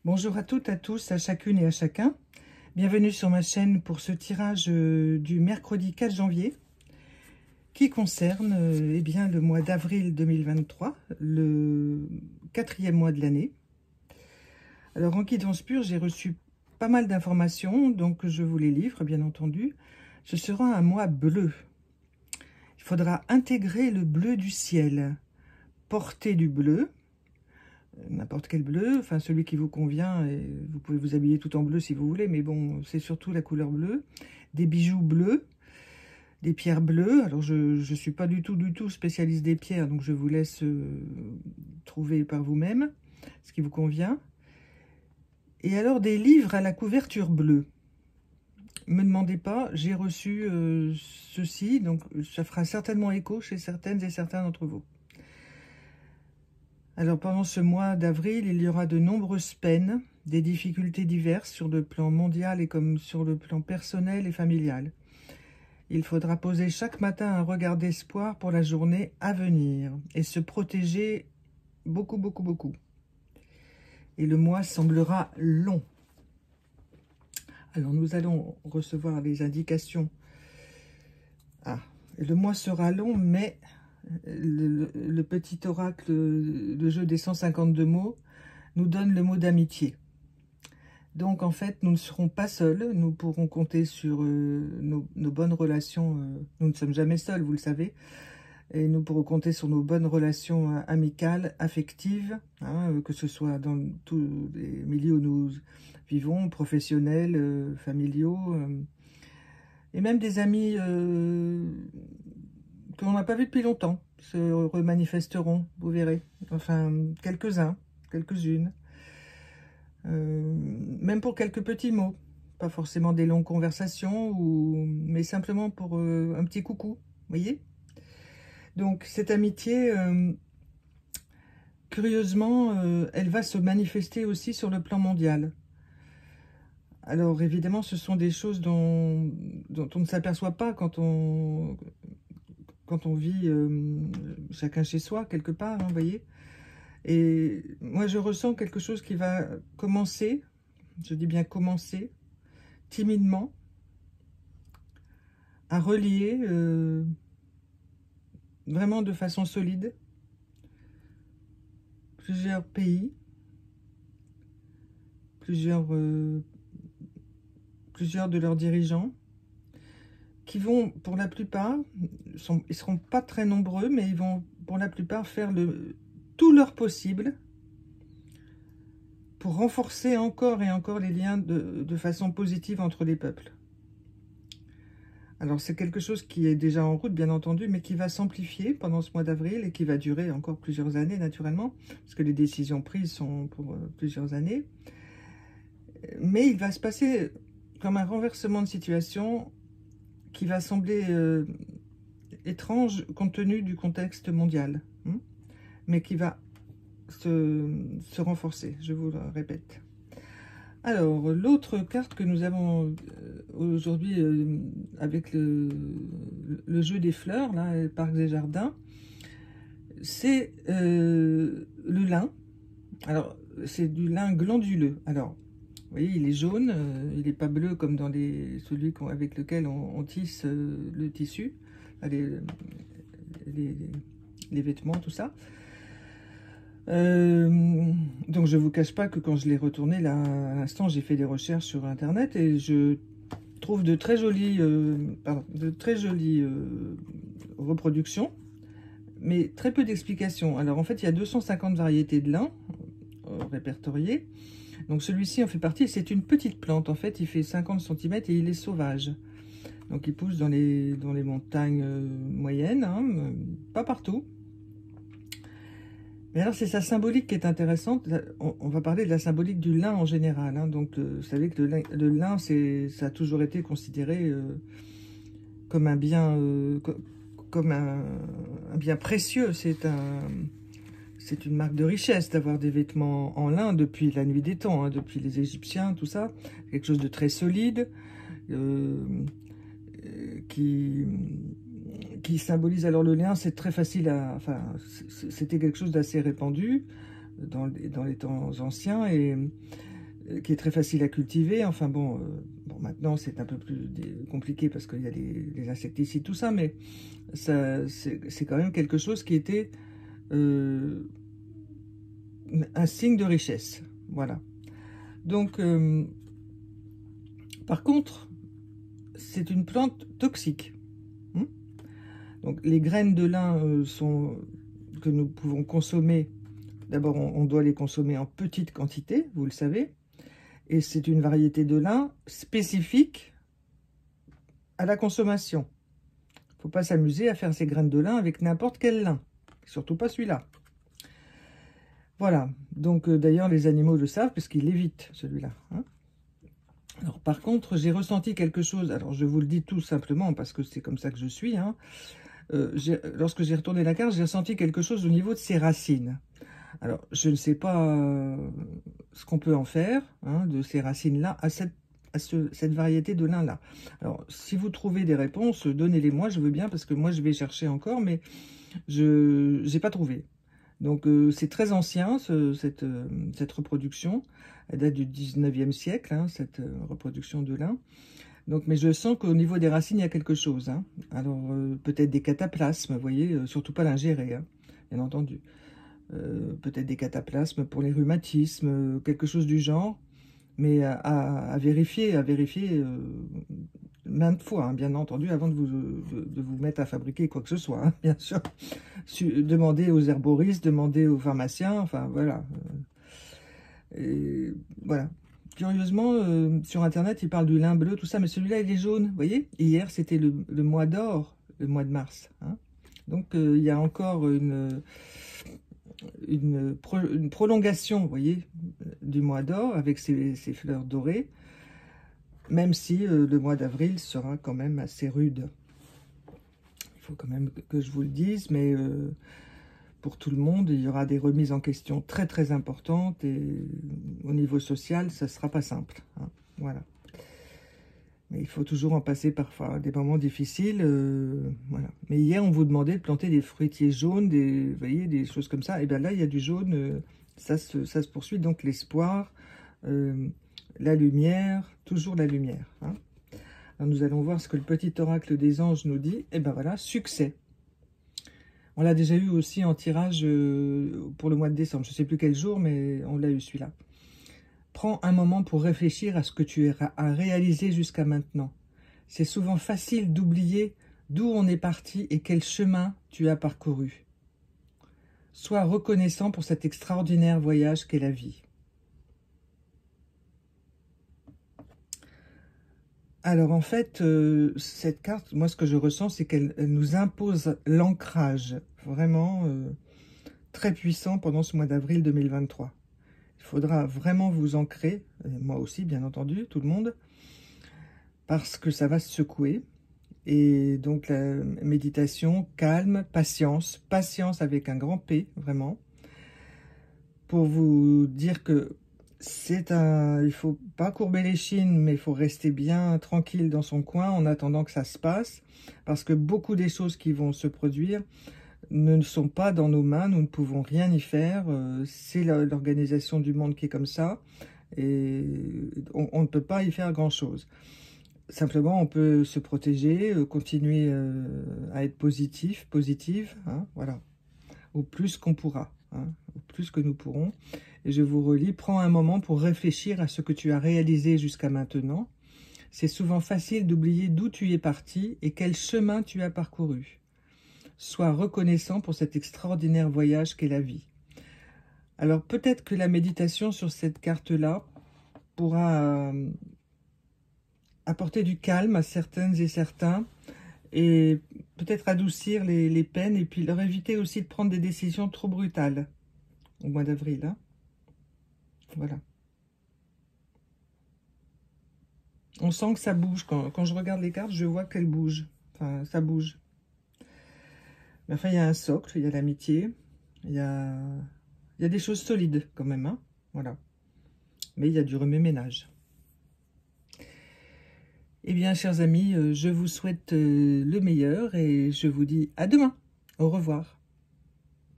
Bonjour à toutes, à tous, à chacune et à chacun. Bienvenue sur ma chaîne pour ce tirage du mercredi 4 janvier qui concerne eh bien, le mois d'avril 2023, le 4e mois de l'année. Alors en guidance pure, j'ai reçu pas mal d'informations, donc je vous les livre bien entendu. Ce sera un mois bleu. Il faudra intégrer le bleu du ciel, porter du bleu, n'importe quel bleu, enfin celui qui vous convient, et vous pouvez vous habiller tout en bleu si vous voulez, mais bon, c'est surtout la couleur bleue, des bijoux bleus, des pierres bleues. Alors je suis pas du tout spécialiste des pierres, donc je vous laisse trouver par vous-même ce qui vous convient. Et alors des livres à la couverture bleue. Me demandez pas, j'ai reçu ceci, donc ça fera certainement écho chez certaines et certains d'entre vous. Alors pendant ce mois d'avril, il y aura de nombreuses peines, des difficultés diverses sur le plan mondial et comme sur le plan personnel et familial. Il faudra poser chaque matin un regard d'espoir pour la journée à venir et se protéger beaucoup. Et le mois semblera long. Alors nous allons recevoir les indications. Ah, le mois sera long, mais le petit oracle, le jeu des 152 mots, nous donne le mot d'amitié. Donc en fait, nous ne serons pas seuls, nous pourrons compter sur nos bonnes relations. Nous ne sommes jamais seuls, vous le savez. Et nous pourrons compter sur nos bonnes relations amicales, affectives, hein, que ce soit dans tous les milieux où nous vivons, professionnels, familiaux, et même des amis qu'on n'a pas vus depuis longtemps se remanifesteront, vous verrez. Enfin, quelques-uns, quelques-unes. Même pour quelques petits mots. Pas forcément des longues conversations, mais simplement pour un petit coucou, vous voyez. Donc, cette amitié, curieusement, elle va se manifester aussi sur le plan mondial. Alors, évidemment, ce sont des choses dont on ne s'aperçoit pas quand on vit chacun chez soi, quelque part, hein, vous voyez. Et moi, je ressens quelque chose qui va commencer, je dis bien commencer, timidement, à relier vraiment de façon solide plusieurs pays, plusieurs de leurs dirigeants, qui vont, pour la plupart, ils seront pas très nombreux, mais ils vont, pour la plupart, faire tout leur possible pour renforcer encore et encore les liens de façon positive entre les peuples. Alors, c'est quelque chose qui est déjà en route, bien entendu, mais qui va s'amplifier pendant ce mois d'avril et qui va durer encore plusieurs années, naturellement, parce que les décisions prises sont pour plusieurs années. Mais il va se passer comme un renversement de situation qui va sembler étrange compte tenu du contexte mondial, hein, mais qui va se renforcer, je vous le répète. Alors, l'autre carte que nous avons aujourd'hui avec le jeu des fleurs, là, parcs et jardins, c'est le lin. Alors, c'est du lin glanduleux. Alors, vous voyez, il est jaune, il n'est pas bleu comme dans celui avec lequel on tisse le tissu, les vêtements, tout ça. Donc je ne vous cache pas que quand je l'ai retourné, là, à l'instant, j'ai fait des recherches sur Internet et je trouve de très jolies, reproductions, mais très peu d'explications. Alors en fait, il y a 250 variétés de lin répertoriées. Donc celui-ci en fait partie, c'est une petite plante. En fait, il fait 50 cm et il est sauvage. Donc il pousse dans les montagnes moyennes, hein, pas partout. Mais alors c'est sa symbolique qui est intéressante. On va parler de la symbolique du lin en général. Hein. Donc vous savez que le lin, ça a toujours été considéré comme un bien, comme un bien précieux. C'est une marque de richesse d'avoir des vêtements en lin depuis la nuit des temps, hein, depuis les Égyptiens, tout ça. Quelque chose de très solide, qui symbolise. Alors le lin, c'est très facile à... Enfin, c'était quelque chose d'assez répandu dans les temps anciens. Et qui est très facile à cultiver. Enfin bon, maintenant c'est un peu plus compliqué parce qu'il y a les insecticides, tout ça, mais c'est quand même quelque chose qui était un signe de richesse. Voilà. Donc, par contre, c'est une plante toxique. Donc, les graines de lin que nous pouvons consommer. D'abord, on doit les consommer en petite quantité, vous le savez. Et c'est une variété de lin spécifique à la consommation. Il ne faut pas s'amuser à faire ces graines de lin avec n'importe quel lin. Surtout pas celui-là. Voilà. Donc, d'ailleurs, les animaux le savent parce qu'ils l'évitent, celui-là. Hein. Alors, par contre, j'ai ressenti quelque chose. Alors, je vous le dis tout simplement parce que c'est comme ça que je suis. Hein. Lorsque j'ai retourné la carte, j'ai ressenti quelque chose au niveau de ses racines. Alors, je ne sais pas ce qu'on peut en faire hein, de ces racines-là à cette variété de lin-là. Alors, si vous trouvez des réponses, donnez-les-moi, je veux bien, parce que moi, je vais chercher encore, mais je n'ai pas trouvé. Donc, c'est très ancien, cette reproduction. Elle date du 19e siècle, hein, cette reproduction de lin. Donc, mais je sens qu'au niveau des racines, il y a quelque chose. Hein. Alors, peut-être des cataplasmes, vous voyez, surtout pas l'ingérer, hein, bien entendu. Peut-être des cataplasmes pour les rhumatismes, quelque chose du genre, mais à vérifier maintes fois, hein, bien entendu, avant de vous mettre à fabriquer quoi que ce soit, hein, bien sûr. Demandez aux herboristes, demandez aux pharmaciens, enfin voilà. Et, voilà. Curieusement, sur Internet, ils parlent du lin bleu, tout ça, mais celui-là, il est jaune, vous voyez. Hier, c'était le mois d'or, le mois de mars. Hein. Donc, il y a encore une prolongation, vous voyez, du mois d'or avec ces fleurs dorées, même si le mois d'avril sera quand même assez rude. Il faut quand même que je vous le dise, mais pour tout le monde, il y aura des remises en question très très importantes et au niveau social, ça ne sera pas simple. Hein, voilà. Mais il faut toujours en passer parfois des moments difficiles. Voilà. Mais hier, on vous demandait de planter des fruitiers jaunes, vous voyez, des choses comme ça. Et bien là, il y a du jaune, ça se poursuit. Donc l'espoir, la lumière, toujours la lumière. Hein. Alors, nous allons voir ce que le petit oracle des anges nous dit. Et bien voilà, succès. On l'a déjà eu aussi en tirage pour le mois de décembre. Je ne sais plus quel jour, mais on l'a eu celui-là. Prends un moment pour réfléchir à ce que tu as réalisé jusqu'à maintenant. C'est souvent facile d'oublier d'où on est parti et quel chemin tu as parcouru. Sois reconnaissant pour cet extraordinaire voyage qu'est la vie. Alors en fait, cette carte, moi ce que je ressens, c'est qu'elle nous impose l'ancrage vraiment très puissant pendant ce mois d'avril 2023. Il faudra vraiment vous ancrer, moi aussi bien entendu, tout le monde, parce que ça va se secouer. Et donc la méditation, calme, patience, patience avec un grand P, vraiment, pour vous dire que il ne faut pas courber les chines, mais il faut rester bien tranquille dans son coin en attendant que ça se passe, parce que beaucoup des choses qui vont se produire ne sont pas dans nos mains, nous ne pouvons rien y faire, c'est l'organisation du monde qui est comme ça, et on ne peut pas y faire grand-chose. Simplement, on peut se protéger, continuer à être positive, hein, voilà, au plus qu'on pourra, hein, au plus que nous pourrons. Et je vous relis, prends un moment pour réfléchir à ce que tu as réalisé jusqu'à maintenant. C'est souvent facile d'oublier d'où tu es parti et quel chemin tu as parcouru. Sois reconnaissant pour cet extraordinaire voyage qu'est la vie. Alors peut-être que la méditation sur cette carte-là pourra apporter du calme à certaines et certains et peut-être adoucir les peines et puis leur éviter aussi de prendre des décisions trop brutales au mois d'avril. Hein. Voilà. On sent que ça bouge. Quand je regarde les cartes, je vois qu'elles bougent. Enfin, ça bouge. Mais enfin, il y a un socle, il y a l'amitié, il y a des choses solides quand même. Hein. Voilà. Mais il y a du remue-ménage. Eh bien, chers amis, je vous souhaite le meilleur et je vous dis à demain. Au revoir.